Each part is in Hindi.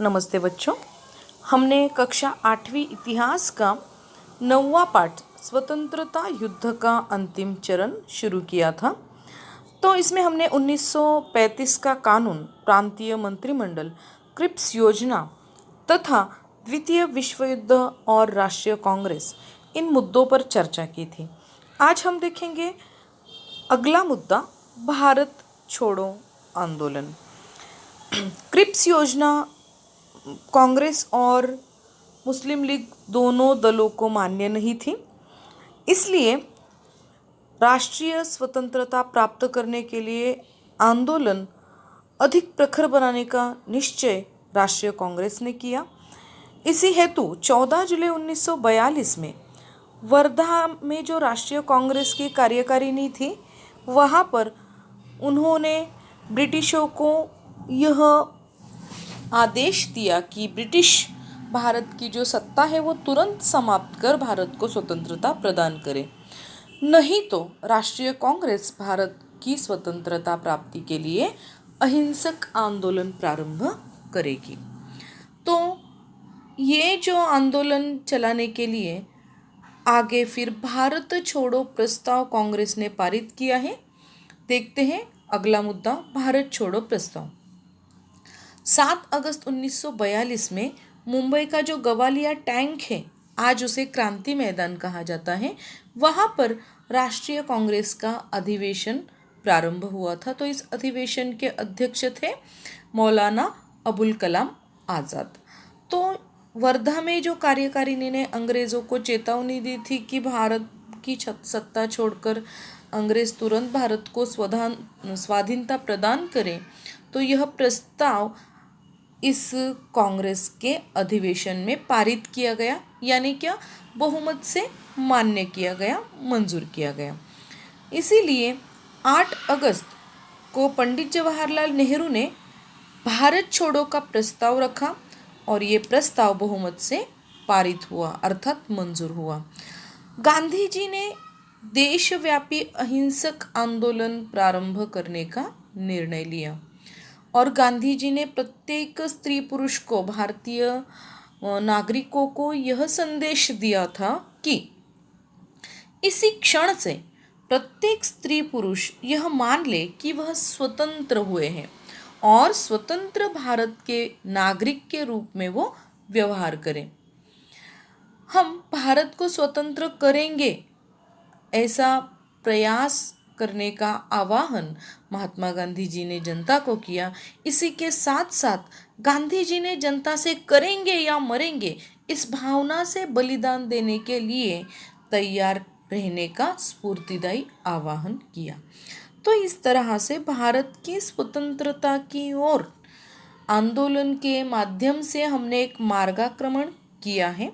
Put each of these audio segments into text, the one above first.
नमस्ते बच्चों। हमने कक्षा 8वीं इतिहास का 9वां पाठ स्वतंत्रता युद्ध का अंतिम चरण शुरू किया था। तो इसमें हमने 1935 का कानून, प्रांतीय मंत्रिमंडल, क्रिप्स योजना तथा द्वितीय विश्व युद्ध और राष्ट्रीय कांग्रेस, इन मुद्दों पर चर्चा की थी। आज हम देखेंगे अगला मुद्दा, भारत छोड़ो आंदोलन। क्रिप्स योजना कांग्रेस और मुस्लिम लीग दोनों दलों को मान्य नहीं थी, इसलिए राष्ट्रीय स्वतंत्रता प्राप्त करने के लिए आंदोलन अधिक प्रखर बनाने का निश्चय राष्ट्रीय कांग्रेस ने किया। इसी हेतु 14 जुलाई 1942 में वर्धा में जो राष्ट्रीय कांग्रेस की कार्यकारिणी थी, वहाँ पर उन्होंने ब्रिटिशों को यह आदेश दिया कि ब्रिटिश भारत की जो सत्ता है वो तुरंत समाप्त कर भारत को स्वतंत्रता प्रदान करे, नहीं तो राष्ट्रीय कांग्रेस भारत की स्वतंत्रता प्राप्ति के लिए अहिंसक आंदोलन प्रारंभ करेगी। तो ये जो आंदोलन चलाने के लिए आगे फिर भारत छोड़ो प्रस्ताव कांग्रेस ने पारित किया है। देखते हैं अगला मुद्दा, भारत छोड़ो प्रस्ताव। 7 अगस्त 1942 में मुंबई का जो गवालिया टैंक है, आज उसे क्रांति मैदान कहा जाता है, वहाँ पर राष्ट्रीय कांग्रेस का अधिवेशन प्रारंभ हुआ था। तो इस अधिवेशन के अध्यक्ष थे मौलाना अबुल कलाम आज़ाद। तो वर्धा में जो कार्यकारिणी ने अंग्रेज़ों को चेतावनी दी थी कि भारत की सत्ता छोड़कर अंग्रेज तुरंत भारत को स्वाधीनता प्रदान करें, तो यह प्रस्ताव इस कांग्रेस के अधिवेशन में पारित किया गया, यानी क्या, बहुमत से मान्य किया गया, मंजूर किया गया। इसीलिए 8 अगस्त को पंडित जवाहरलाल नेहरू ने भारत छोड़ो का प्रस्ताव रखा और ये प्रस्ताव बहुमत से पारित हुआ, अर्थात मंजूर हुआ। गांधी जी ने देशव्यापी अहिंसक आंदोलन प्रारंभ करने का निर्णय लिया और गांधी जी ने प्रत्येक स्त्री पुरुष को, भारतीय नागरिकों को यह संदेश दिया था कि इसी क्षण से प्रत्येक स्त्री पुरुष यह मान ले कि वह स्वतंत्र हुए हैं और स्वतंत्र भारत के नागरिक के रूप में वो व्यवहार करें। हम भारत को स्वतंत्र करेंगे, ऐसा प्रयास करने का आह्वान महात्मा गांधी जी ने जनता को किया। इसी के साथ साथ गांधी जी ने जनता से करेंगे या मरेंगे इस भावना से बलिदान देने के लिए तैयार रहने का स्फूर्तिदायी आह्वान किया। तो इस तरह से भारत की स्वतंत्रता की ओर आंदोलन के माध्यम से हमने एक मार्गाक्रमण किया है।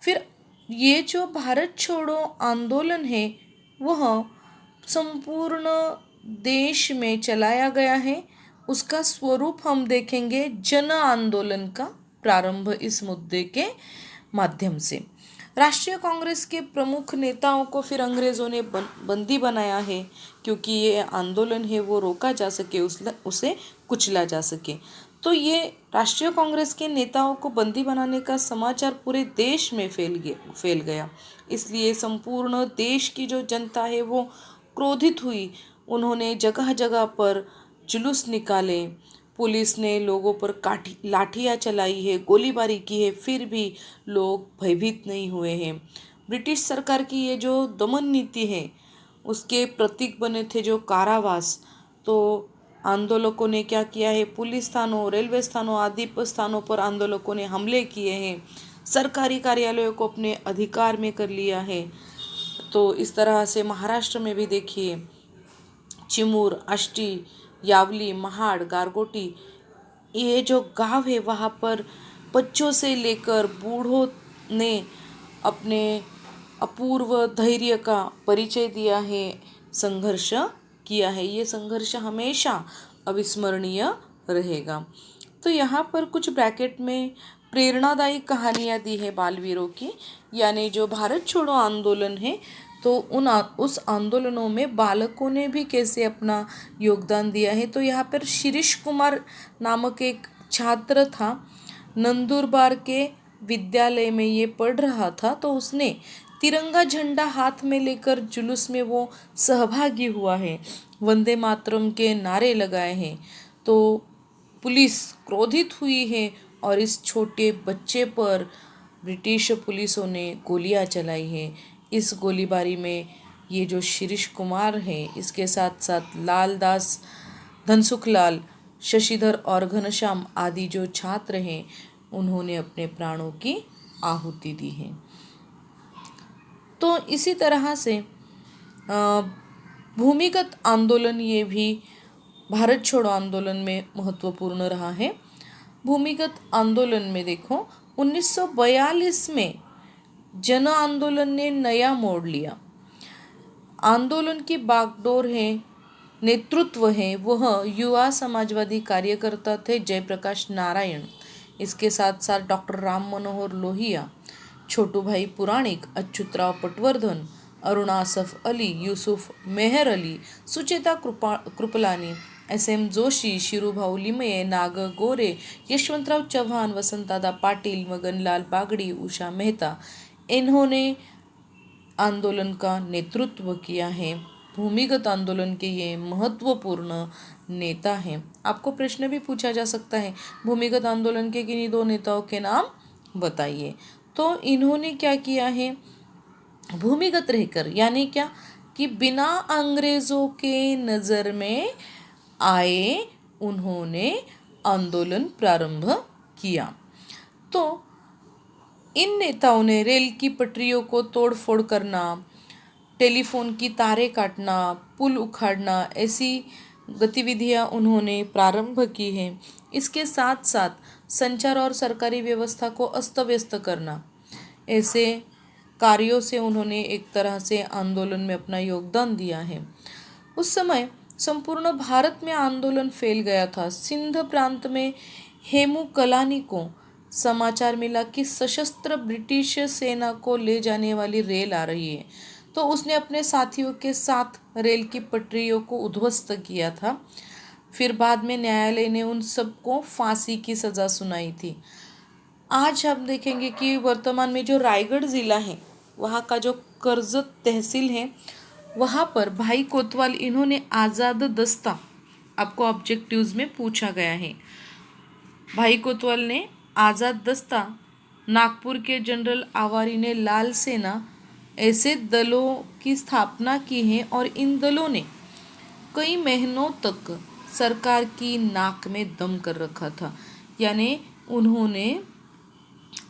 फिर ये जो भारत छोड़ो आंदोलन है वह संपूर्ण देश में चलाया गया है। उसका स्वरूप हम देखेंगे जन आंदोलन का प्रारंभ इस मुद्दे के माध्यम से। राष्ट्रीय कांग्रेस के प्रमुख नेताओं को फिर अंग्रेज़ों ने बंदी बनाया है, क्योंकि ये आंदोलन है वो रोका जा सके, उसे कुचला जा सके। तो ये राष्ट्रीय कांग्रेस के नेताओं को बंदी बनाने का समाचार पूरे देश में फैल गया। इसलिए संपूर्ण देश की जो जनता है वो क्रोधित हुई। उन्होंने जगह जगह पर जुलूस निकाले, पुलिस ने लोगों पर लाठियाँ चलाई है, गोलीबारी की है, फिर भी लोग भयभीत नहीं हुए हैं। ब्रिटिश सरकार की ये जो दमन नीति है उसके प्रतीक बने थे जो कारावास, तो आंदोलकों ने क्या किया है, पुलिस थानों, रेलवे स्थानों आदि स्थानों पर आंदोलकों ने हमले किए हैं, सरकारी कार्यालयों को अपने अधिकार में कर लिया है। तो इस तरह से महाराष्ट्र में भी देखिए, चिमूर, आष्टी, यावली, महाड़, गारगोटी, ये जो गांव है वहाँ पर बच्चों से लेकर बूढ़ों ने अपने अपूर्व धैर्य का परिचय दिया है, संघर्ष किया है। ये संघर्ष हमेशा अविस्मरणीय रहेगा। तो यहाँ पर कुछ ब्रैकेट में प्रेरणादायी कहानियाँ दी है बालवीरों की, यानी जो भारत छोड़ो आंदोलन है तो उस आंदोलनों में बालकों ने भी कैसे अपना योगदान दिया है। तो यहाँ पर शिरीष कुमार नामक एक छात्र था, नंदुरबार के विद्यालय में ये पढ़ रहा था, तो उसने तिरंगा झंडा हाथ में लेकर जुलूस में वो सहभागी हुआ है, वंदे मातरम के नारे लगाए हैं। तो पुलिस क्रोधित हुई है और इस छोटे बच्चे पर ब्रिटिश पुलिसों ने गोलियां चलाई हैं। इस गोलीबारी में ये जो शिरीष कुमार हैं, इसके साथ साथ लालदास, धनसुखलाल, शशिधर और घनश्याम आदि जो छात्र हैं, उन्होंने अपने प्राणों की आहुति दी है। तो इसी तरह से भूमिगत आंदोलन ये भी भारत छोड़ो आंदोलन में महत्वपूर्ण रहा है। भूमिगत आंदोलन में देखो 1942 में जन आंदोलन ने नया मोड़ लिया। आंदोलन की बागडोर है, नेतृत्व है, वह युवा समाजवादी कार्यकर्ता थे जयप्रकाश नारायण। इसके साथ साथ डॉक्टर राम मनोहर लोहिया, छोटू भाई पुराणिक, अच्युतराव पटवर्धन, अरुणा असफ अली, यूसुफ मेहर अली, सुचेता कृपलानी, एस.एम. जोशी, शिरूभाऊ लिमये, नाग गोरे, यशवंतराव चव्हाण, वसंतदादा पाटिल, मगनलाल बागड़ी, उषा मेहता, इन्होंने आंदोलन का नेतृत्व किया है। भूमिगत आंदोलन के ये महत्वपूर्ण नेता हैं। आपको प्रश्न भी पूछा जा सकता है, भूमिगत आंदोलन के किन्हीं दो नेताओं के नाम बताइए। तो इन्होंने क्या किया है, भूमिगत रहकर, यानी क्या कि बिना अंग्रेजों के नज़र में आए उन्होंने आंदोलन प्रारंभ किया। तो इन नेताओं ने रेल की पटरियों को तोड़फोड़ करना, टेलीफोन की तारें काटना, पुल उखाड़ना, ऐसी गतिविधियां उन्होंने प्रारंभ की हैं। इसके साथ साथ संचार और सरकारी व्यवस्था को अस्त व्यस्त करना, ऐसे कार्यों से उन्होंने एक तरह से आंदोलन में अपना योगदान दिया है। उस समय संपूर्ण भारत में आंदोलन फैल गया था। सिंध प्रांत में हेमू कलानी को समाचार मिला कि सशस्त्र ब्रिटिश सेना को ले जाने वाली रेल आ रही है, तो उसने अपने साथियों के साथ रेल की पटरियों को उद्ध्वस्त किया था। फिर बाद में न्यायालय ने उन सबको फांसी की सज़ा सुनाई थी। आज हम देखेंगे कि वर्तमान में जो रायगढ़ ज़िला है, वहाँ का जो करजत तहसील है, वहाँ पर भाई कोतवाल, इन्होंने आज़ाद दस्ता, आपको ऑब्जेक्टिव्स में पूछा गया है, भाई कोतवाल ने आज़ाद दस्ता, नागपुर के जनरल आवारी ने लाल सेना, ऐसे दलों की स्थापना की है और इन दलों ने कई महीनों तक सरकार की नाक में दम कर रखा था। यानी उन्होंने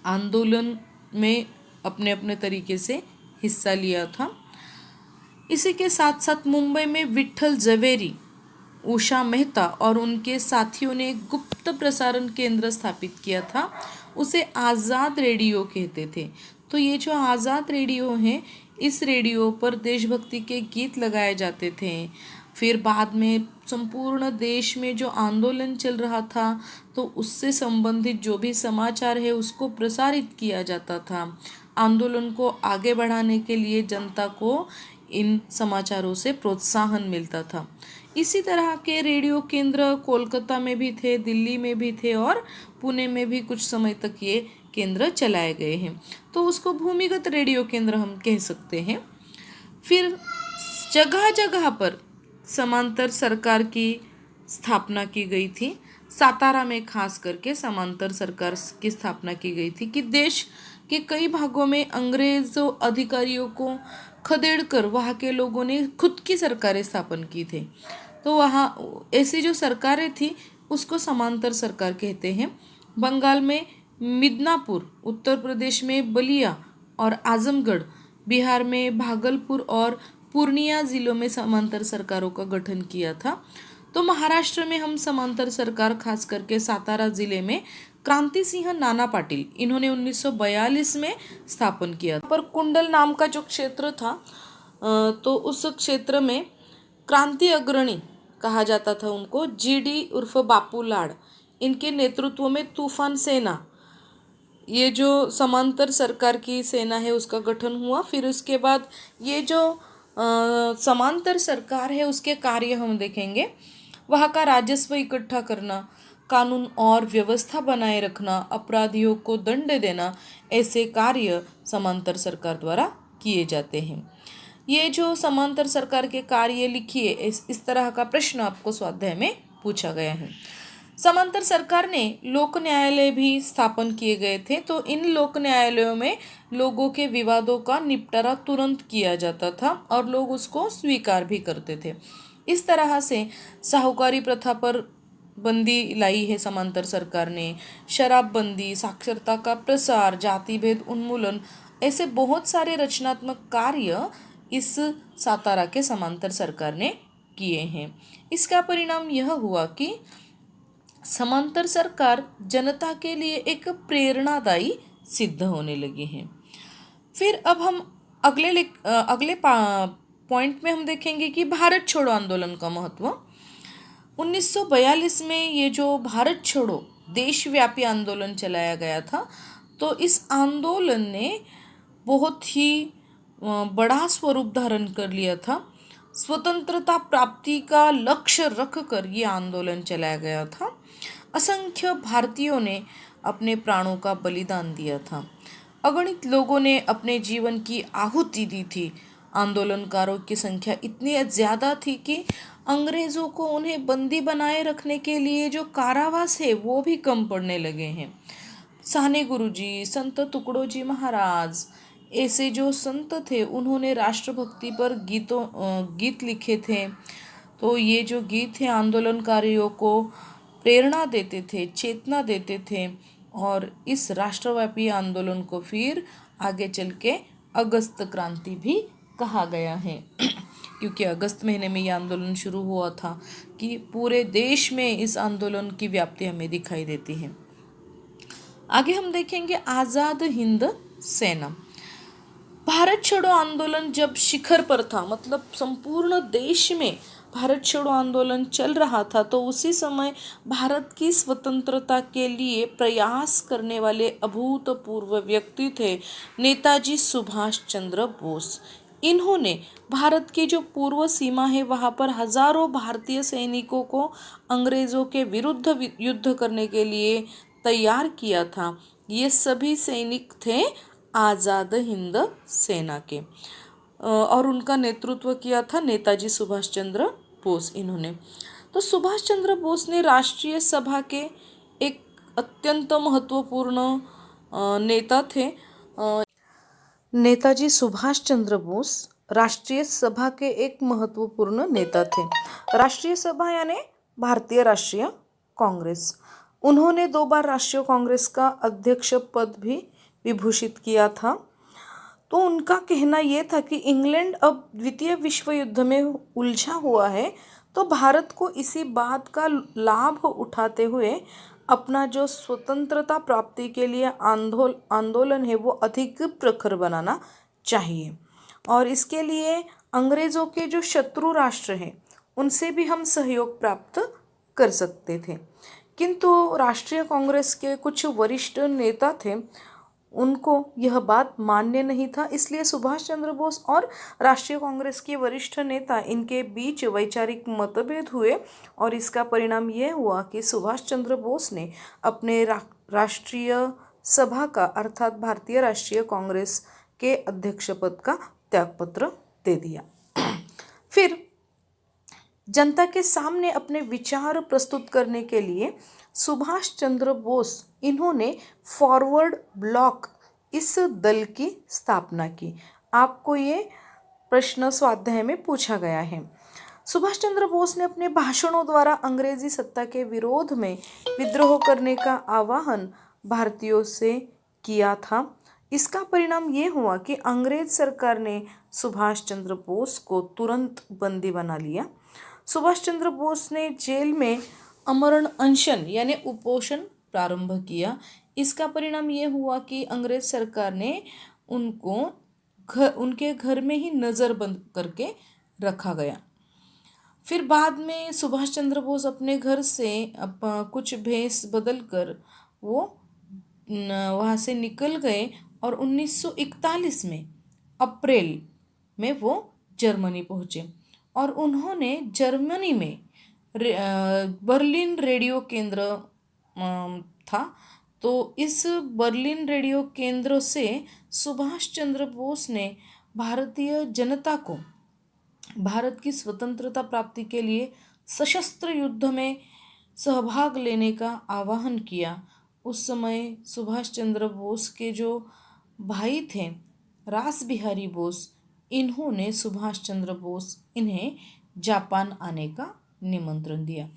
आंदोलन में अपने अपने तरीके से हिस्सा लिया था। इसी के साथ साथ मुंबई में विट्ठल जवेरी, उषा मेहता और उनके साथियों ने एक गुप्त प्रसारण केंद्र स्थापित किया था। उसे आज़ाद रेडियो कहते थे। तो ये जो आज़ाद रेडियो है, इस रेडियो पर देशभक्ति के गीत लगाए जाते थे। फिर बाद में संपूर्ण देश में जो आंदोलन चल रहा था, तो उससे संबंधित जो भी समाचार है उसको प्रसारित किया जाता था। आंदोलन को आगे बढ़ाने के लिए जनता को इन समाचारों से प्रोत्साहन मिलता था। इसी तरह के रेडियो केंद्र कोलकाता में भी थे, दिल्ली में भी थे और पुणे में भी कुछ समय तक ये केंद्र चलाए गए हैं। तो उसको भूमिगत रेडियो केंद्र हम कह सकते हैं। फिर जगह जगह पर समांतर सरकार की स्थापना की गई थी। सातारा में खास करके समांतर सरकार की स्थापना की गई थी कि देश के कई भागों में अंग्रेज़ों अधिकारियों को खदेड़कर वहाँ के लोगों ने खुद की सरकारें स्थापन की थी। तो वहाँ ऐसी जो सरकारें थी उसको समांतर सरकार कहते हैं। बंगाल में मिदनापुर, उत्तर प्रदेश में बलिया और आजमगढ़, बिहार में भागलपुर और पूर्णिया जिलों में समांतर सरकारों का गठन किया था। तो महाराष्ट्र में हम समांतर सरकार खास करके सातारा जिले में क्रांति सिंह नाना पाटिल, इन्होंने 1942 में स्थापन किया। पर कुंडल नाम का जो क्षेत्र था, तो उस क्षेत्र में क्रांति अग्रणी कहा जाता था उनको, जीडी उर्फ बापू लाड, इनके नेतृत्व में तूफान सेना, ये जो समांतर सरकार की सेना है उसका गठन हुआ। फिर उसके बाद ये जो समांतर सरकार है उसके कार्य हम देखेंगे। वहाँ का राजस्व इकट्ठा करना, कानून और व्यवस्था बनाए रखना, अपराधियों को दंड देना, ऐसे कार्य समांतर सरकार द्वारा किए जाते हैं। ये जो समांतर सरकार के कार्य लिखिए, इस तरह का प्रश्न आपको स्वाध्याय में पूछा गया है। समांतर सरकार ने लोक न्यायालय भी स्थापन किए गए थे। तो इन लोक न्यायालयों में लोगों के विवादों का निपटारा तुरंत किया जाता था और लोग उसको स्वीकार भी करते थे। इस तरह से साहूकारी प्रथा पर बंदी लाई है समांतर सरकार ने। शराबबंदी, साक्षरता का प्रसार, जाति भेद उन्मूलन, ऐसे बहुत सारे रचनात्मक कार्य इस सातारा के समांतर सरकार ने किए हैं। इसका परिणाम यह हुआ कि समांतर सरकार जनता के लिए एक प्रेरणादायी सिद्ध होने लगी है। फिर अब हम अगले पॉइंट में हम देखेंगे कि भारत छोड़ो आंदोलन का महत्व। 1942 में ये जो भारत छोड़ो देशव्यापी आंदोलन चलाया गया था, तो इस आंदोलन ने बहुत ही बड़ा स्वरूप धारण कर लिया था। स्वतंत्रता प्राप्ति का लक्ष्य रखकर ये आंदोलन चलाया गया था। असंख्य भारतीयों ने अपने प्राणों का बलिदान दिया था। अगणित लोगों ने अपने जीवन की आहुति दी थी। आंदोलनकारों की संख्या इतनी ज़्यादा थी कि अंग्रेज़ों को उन्हें बंदी बनाए रखने के लिए जो कारावास है वो भी कम पड़ने लगे हैं। साने गुरुजी, संत तुकडोजी महाराज, ऐसे जो संत थे उन्होंने राष्ट्रभक्ति पर गीत लिखे थे। तो ये जो गीत है आंदोलनकारियों को प्रेरणा देते थे, चेतना देते थे और इस राष्ट्रव्यापी आंदोलन को फिर आगे चल के अगस्त क्रांति भी कहा गया है क्योंकि अगस्त महीने में ये आंदोलन शुरू हुआ था कि पूरे देश में इस आंदोलन की व्याप्ति हमें दिखाई देती है। आगे हम देखेंगे आज़ाद हिंद सेना। भारत छोड़ो आंदोलन जब शिखर पर था, मतलब संपूर्ण देश में भारत छोड़ो आंदोलन चल रहा था, तो उसी समय भारत की स्वतंत्रता के लिए प्रयास करने वाले अभूतपूर्व व्यक्ति थे नेताजी सुभाष चंद्र बोस। इन्होंने भारत की जो पूर्व सीमा है वहाँ पर हजारों भारतीय सैनिकों को अंग्रेज़ों के विरुद्ध युद्ध करने के लिए तैयार किया था। ये सभी सैनिक थे आज़ाद हिंद सेना के और उनका नेतृत्व किया था नेताजी सुभाष चंद्र बोस इन्होंने। तो सुभाष चंद्र बोस ने राष्ट्रीय सभा के एक अत्यंत महत्वपूर्ण नेता थे। नेताजी सुभाष चंद्र बोस राष्ट्रीय सभा के एक महत्वपूर्ण नेता थे। राष्ट्रीय सभा यानी भारतीय राष्ट्रीय कांग्रेस। उन्होंने 2 बार राष्ट्रीय कांग्रेस का अध्यक्ष पद भी विभूषित किया था। तो उनका कहना यह था कि इंग्लैंड अब द्वितीय विश्व युद्ध में उलझा हुआ है, तो भारत को इसी बात का लाभ उठाते हुए अपना जो स्वतंत्रता प्राप्ति के लिए आंदोलन है वो अधिक प्रखर बनाना चाहिए और इसके लिए अंग्रेज़ों के जो शत्रु राष्ट्र हैं उनसे भी हम सहयोग प्राप्त कर सकते थे। किंतु राष्ट्रीय कांग्रेस के कुछ वरिष्ठ नेता थे, उनको यह बात मान्य नहीं था। इसलिए सुभाष चंद्र बोस और राष्ट्रीय कांग्रेस के वरिष्ठ नेता इनके बीच वैचारिक मतभेद हुए और इसका परिणाम यह हुआ कि सुभाष चंद्र बोस ने अपने राष्ट्रीय सभा का अर्थात भारतीय राष्ट्रीय कांग्रेस के अध्यक्ष पद का त्यागपत्र दे दिया। फिर जनता के सामने अपने विचार प्रस्तुत करने के लिए सुभाष चंद्र बोस इन्होंने फॉरवर्ड ब्लॉक इस दल की स्थापना की। आपको ये प्रश्न स्वाध्याय में पूछा गया है। सुभाष चंद्र बोस ने अपने भाषणों द्वारा अंग्रेजी सत्ता के विरोध में विद्रोह करने का आह्वान भारतीयों से किया था। इसका परिणाम ये हुआ कि अंग्रेज सरकार ने सुभाष चंद्र बोस को तुरंत बंदी बना लिया। सुभाष चंद्र बोस ने जेल में आमरण अनशन यानी उपोषण प्रारंभ किया। इसका परिणाम ये हुआ कि अंग्रेज सरकार ने उनको उनके घर में ही नज़रबंद करके रखा गया। फिर बाद में सुभाष चंद्र बोस अपने घर से कुछ भेष बदल कर वो वहाँ से निकल गए और 1941 में अप्रैल में वो जर्मनी पहुँचे और उन्होंने जर्मनी में बर्लिन रेडियो केंद्र था। तो इस बर्लिन रेडियो केंद्र से सुभाष चंद्र बोस ने भारतीय जनता को भारत की स्वतंत्रता प्राप्ति के लिए सशस्त्र युद्ध में सहभाग लेने का आह्वान किया। उस समय सुभाष चंद्र बोस के जो भाई थे रास बिहारी बोस, इन्होंने सुभाष चंद्र बोस इन्हें जापान आने का निमंत्रण दिया।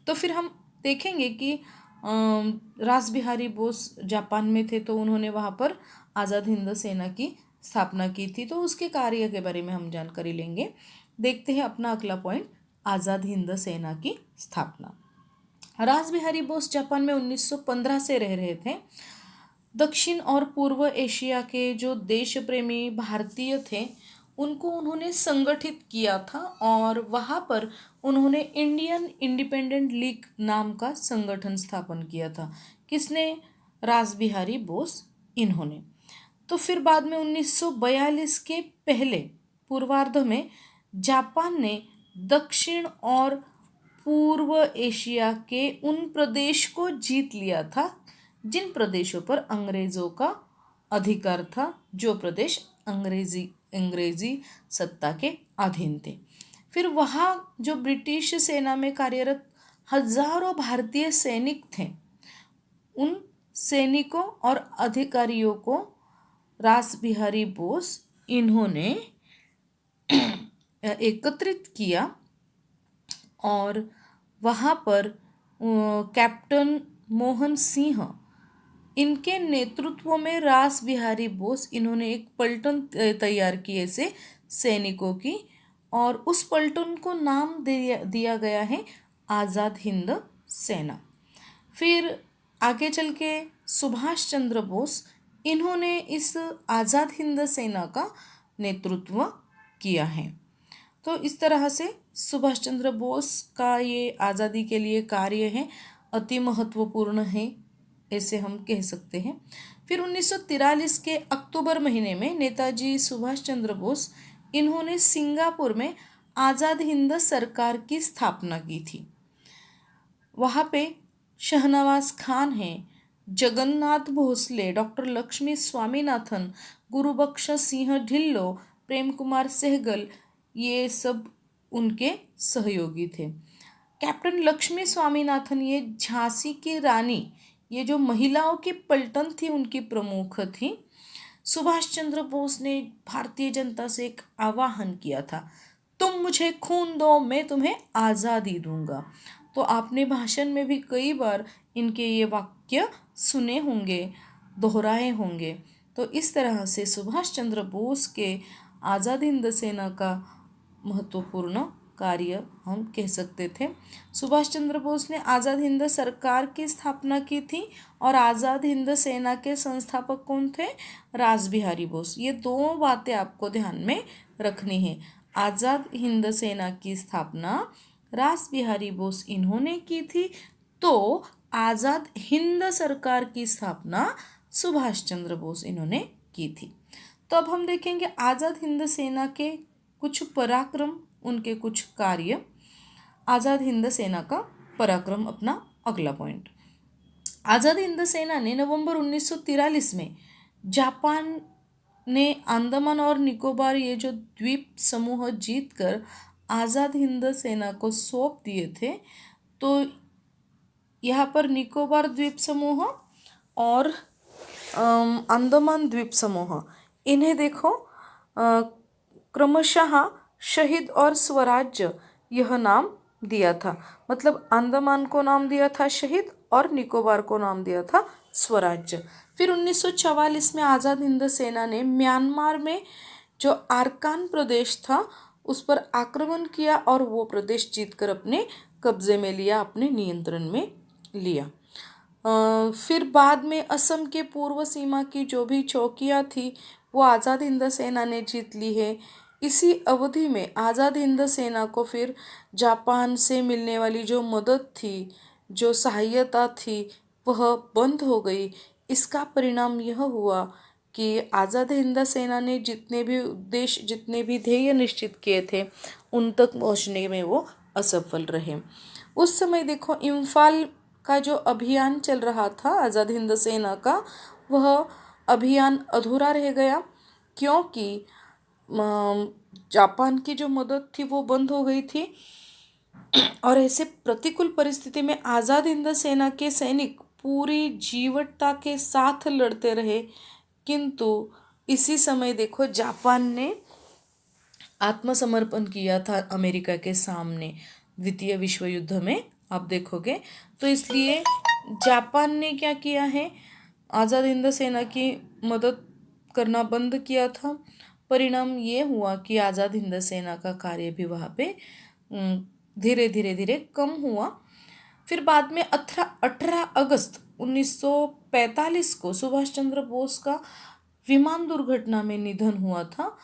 तो फिर हम देखेंगे कि रास बिहारी बोस जापान में थे, तो उन्होंने वहाँ पर आज़ाद हिंद सेना की स्थापना की थी। तो उसके कार्य के बारे में हम जानकारी लेंगे। देखते हैं अपना अगला पॉइंट, आज़ाद हिंद सेना की स्थापना। रास बिहारी बोस जापान में 1915 से रह रहे थे। दक्षिण और पूर्व एशिया के जो देश प्रेमी भारतीय थे उनको उन्होंने संगठित किया था और वहाँ पर उन्होंने इंडियन इंडिपेंडेंट लीग नाम का संगठन स्थापन किया था। किसने? रास बिहारी बोस, इन्होंने। तो फिर बाद में 1942 के पहले पूर्वार्ध में जापान ने दक्षिण और पूर्व एशिया के उन प्रदेश को जीत लिया था जिन प्रदेशों पर अंग्रेज़ों का अधिकार था, जो प्रदेश अंग्रेजी सत्ता के अधीन थे। फिर वहाँ जो ब्रिटिश सेना में कार्यरत हजारों भारतीय सैनिक थे, उन सैनिकों और अधिकारियों को रास बिहारी बोस इन्होंने एकत्रित किया और वहाँ पर कैप्टन मोहन सिंह, इनके नेतृत्व में रास बिहारी बोस इन्होंने एक पलटन तैयार की ऐसे सैनिकों की, और उस पलटन को नाम दिया गया है आज़ाद हिंद सेना। फिर आगे चल के सुभाष चंद्र बोस इन्होंने इस आज़ाद हिंद सेना का नेतृत्व किया है। तो इस तरह से सुभाष चंद्र बोस का ये आज़ादी के लिए कार्य है अति महत्वपूर्ण है, ऐसे हम कह सकते हैं। फिर 1943 के अक्टूबर महीने में नेताजी सुभाष चंद्र बोस इन्होंने सिंगापुर में आज़ाद हिंद सरकार की स्थापना की थी। वहाँ पे शहनवाज खान हैं, जगन्नाथ भोसले, डॉक्टर लक्ष्मी स्वामीनाथन, गुरुबख्श सिंह ढिल्लो, प्रेम कुमार सहगल, ये सब उनके सहयोगी थे। कैप्टन लक्ष्मी स्वामीनाथन ये झांसी की रानी, ये जो महिलाओं की पलटन थी उनकी प्रमुख थी। सुभाष चंद्र बोस ने भारतीय जनता से एक आह्वान किया था, तुम मुझे खून दो मैं तुम्हें आज़ादी दूंगा। तो आपने भाषण में भी कई बार इनके ये वाक्य सुने होंगे, दोहराए होंगे। तो इस तरह से सुभाष चंद्र बोस के आज़ाद हिंद सेना का महत्वपूर्ण कार्य हम कह सकते थे। सुभाष चंद्र बोस ने आज़ाद हिंद सरकार की स्थापना की थी और आज़ाद हिंद सेना के संस्थापक कौन थे? रास बिहारी बोस। ये दो बातें आपको ध्यान में रखनी है। आज़ाद हिंद सेना की स्थापना रास बिहारी बोस इन्होंने की थी, तो आज़ाद हिंद सरकार की स्थापना सुभाष चंद्र बोस इन्होंने की थी। तो अब हम देखेंगे आज़ाद हिंद सेना के कुछ पराक्रम, उनके कुछ कार्य। आज़ाद हिंद सेना का पराक्रम अपना अगला पॉइंट। आज़ाद हिंद सेना ने नवंबर 1943 में जापान ने अंडमान और निकोबार ये जो द्वीप समूह जीतकर आज़ाद हिंद सेना को सौंप दिए थे। तो यहाँ पर निकोबार द्वीप समूह और अंडमान द्वीप समूह, इन्हें देखो क्रमशः शहीद और स्वराज्य यह नाम दिया था। मतलब अंडमान को नाम दिया था शहीद और निकोबार को नाम दिया था स्वराज्य। फिर 1944 में आज़ाद हिंद सेना ने म्यांमार में जो आरकान प्रदेश था उस पर आक्रमण किया और वो प्रदेश जीतकर अपने कब्जे में लिया, अपने नियंत्रण में लिया। फिर बाद में असम के पूर्व सीमा की जो भी चौकियाँ थी वो आज़ाद हिंद सेना ने जीत ली है। इसी अवधि में आज़ाद हिंद सेना को फिर जापान से मिलने वाली जो मदद थी, जो सहायता थी, वह बंद हो गई। इसका परिणाम यह हुआ कि आज़ाद हिंद सेना ने जितने भी उद्देश्य, जितने भी ध्येय निश्चित किए थे उन तक पहुंचने में वो असफल रहे। उस समय देखो इम्फाल का जो अभियान चल रहा था आज़ाद हिंद सेना का, वह अभियान अधूरा रह गया क्योंकि जापान की जो मदद थी वो बंद हो गई थी। और ऐसे प्रतिकूल परिस्थिति में आज़ाद हिंद सेना के सैनिक पूरी जीवटता के साथ लड़ते रहे, किंतु इसी समय देखो जापान ने आत्मसमर्पण किया था अमेरिका के सामने द्वितीय विश्व युद्ध में, आप देखोगे। तो इसलिए जापान ने क्या किया है, आज़ाद हिंद सेना की मदद करना बंद किया था। परिणाम ये हुआ कि आज़ाद हिंद सेना का कार्य भी वहाँ पे धीरे धीरे कम हुआ। फिर बाद में 18 अगस्त 1945 को सुभाष चंद्र बोस का विमान दुर्घटना में निधन हुआ था,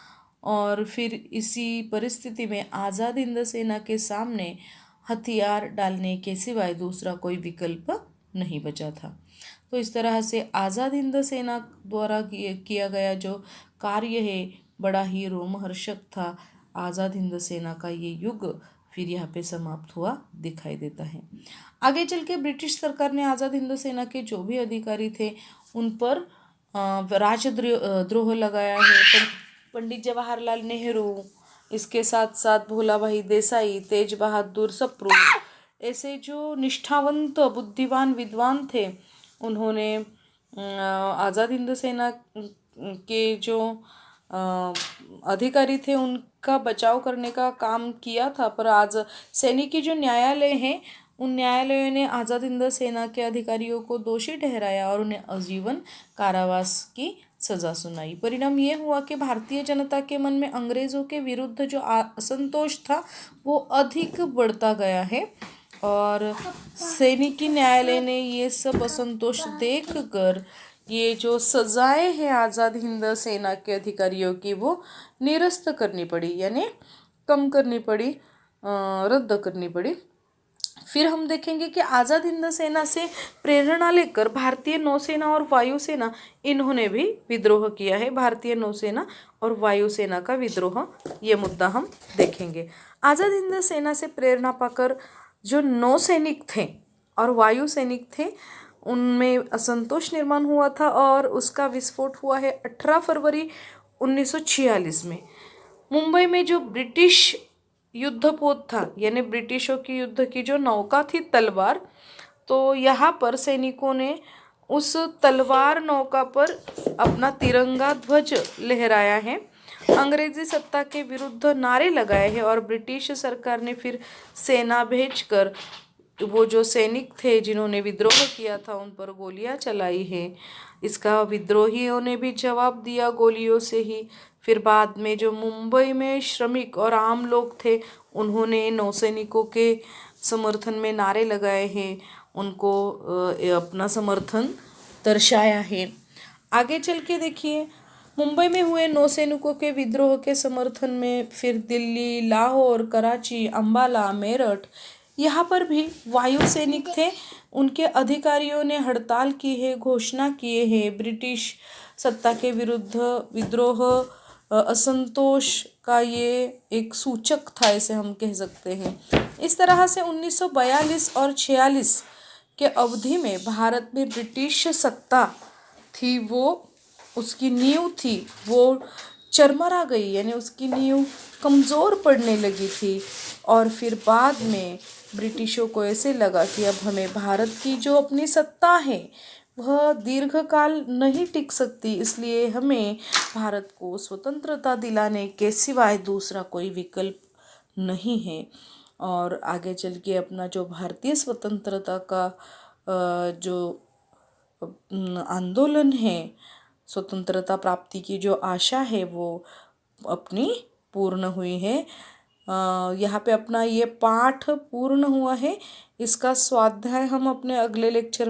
और फिर इसी परिस्थिति में आज़ाद हिंद सेना के सामने हथियार डालने के सिवाय दूसरा कोई विकल्प नहीं बचा था। तो इस तरह से आज़ाद हिंद सेना द्वारा किया गया जो कार्य है बड़ा ही रोमहर्षक था। आज़ाद हिंद सेना का ये युग फिर यहाँ पे समाप्त हुआ दिखाई देता है। आगे चल के ब्रिटिश सरकार ने आज़ाद हिंद सेना के जो भी अधिकारी थे उन पर राजद्रोह लगाया है। पंडित जवाहरलाल नेहरू, इसके साथ साथ भोला भाई देसाई, तेज बहादुर सप्रू, ऐसे जो निष्ठावंत बुद्धिमान विद्वान थे, उन्होंने आज़ाद हिंद सेना के जो अधिकारी थे उनका बचाव करने का काम किया था। पर आज सैनिकी जो न्यायालय हैं, उन न्यायालयों ने आज़ाद हिंद सेना के अधिकारियों को दोषी ठहराया और उन्हें आजीवन कारावास की सज़ा सुनाई। परिणाम ये हुआ कि भारतीय जनता के मन में अंग्रेज़ों के विरुद्ध जो असंतोष था वो अधिक बढ़ता गया है, और सैनिकी न्यायालय ने ये सब असंतोष देखकर ये जो सजाएं हैं आज़ाद हिंद सेना के अधिकारियों की वो निरस्त करनी पड़ी, यानी कम करनी पड़ी, रद्द करनी पड़ी। फिर हम देखेंगे कि आज़ाद हिंद सेना से प्रेरणा लेकर भारतीय नौसेना और वायुसेना, इन्होंने भी विद्रोह किया है। भारतीय नौसेना और वायुसेना का विद्रोह, ये मुद्दा हम देखेंगे। आज़ाद हिंद सेना से प्रेरणा पाकर जो नौसैनिक थे और वायु सैनिक थे, उनमें असंतोष निर्माण हुआ था और उसका विस्फोट हुआ है 18 फरवरी 1946 में। मुंबई में जो ब्रिटिश युद्धपोत था, यानी ब्रिटिशों की युद्ध की जो नौका थी तलवार, तो यहाँ पर सैनिकों ने उस तलवार नौका पर अपना तिरंगा ध्वज लहराया है, अंग्रेजी सत्ता के विरुद्ध नारे लगाए हैं, और ब्रिटिश सरकार ने फिर सेना भेजकर वो जो सैनिक थे जिन्होंने विद्रोह किया था उन पर गोलियां चलाई है। इसका विद्रोहियों ने भी जवाब दिया गोलियों से ही। फिर बाद में जो मुंबई में श्रमिक और आम लोग थे, उन्होंने नौसैनिकों के समर्थन में नारे लगाए हैं, उनको अपना समर्थन दर्शाया है। आगे चल के देखिए, मुंबई में हुए नौसैनिकों के विद्रोह के समर्थन में फिर दिल्ली, लाहौर, कराची, अम्बाला, मेरठ, यहाँ पर भी वायु सैनिक थे। उनके अधिकारियों ने हड़ताल की है, घोषणा किए हैं। ब्रिटिश सत्ता के विरुद्ध विद्रोह असंतोष का ये एक सूचक था, ऐसे हम कह सकते हैं। इस तरह से 1942 और 46 के अवधि में भारत में ब्रिटिश सत्ता थी, वो उसकी नींव थी, वो चरमरा गई, यानी उसकी नींव कमज़ोर पड़ने लगी थी। और फिर बाद में ब्रिटिशों को ऐसे लगा कि अब हमें भारत की जो अपनी सत्ता है वह दीर्घकाल नहीं टिक सकती, इसलिए हमें भारत को स्वतंत्रता दिलाने के सिवाय दूसरा कोई विकल्प नहीं है। और आगे चल के अपना जो भारतीय स्वतंत्रता का जो आंदोलन है, स्वतंत्रता प्राप्ति की जो आशा है वो अपनी पूर्ण हुई है। यहाँ पे अपना ये पाठ पूर्ण हुआ है। इसका स्वाध्याय हम अपने अगले लेक्चर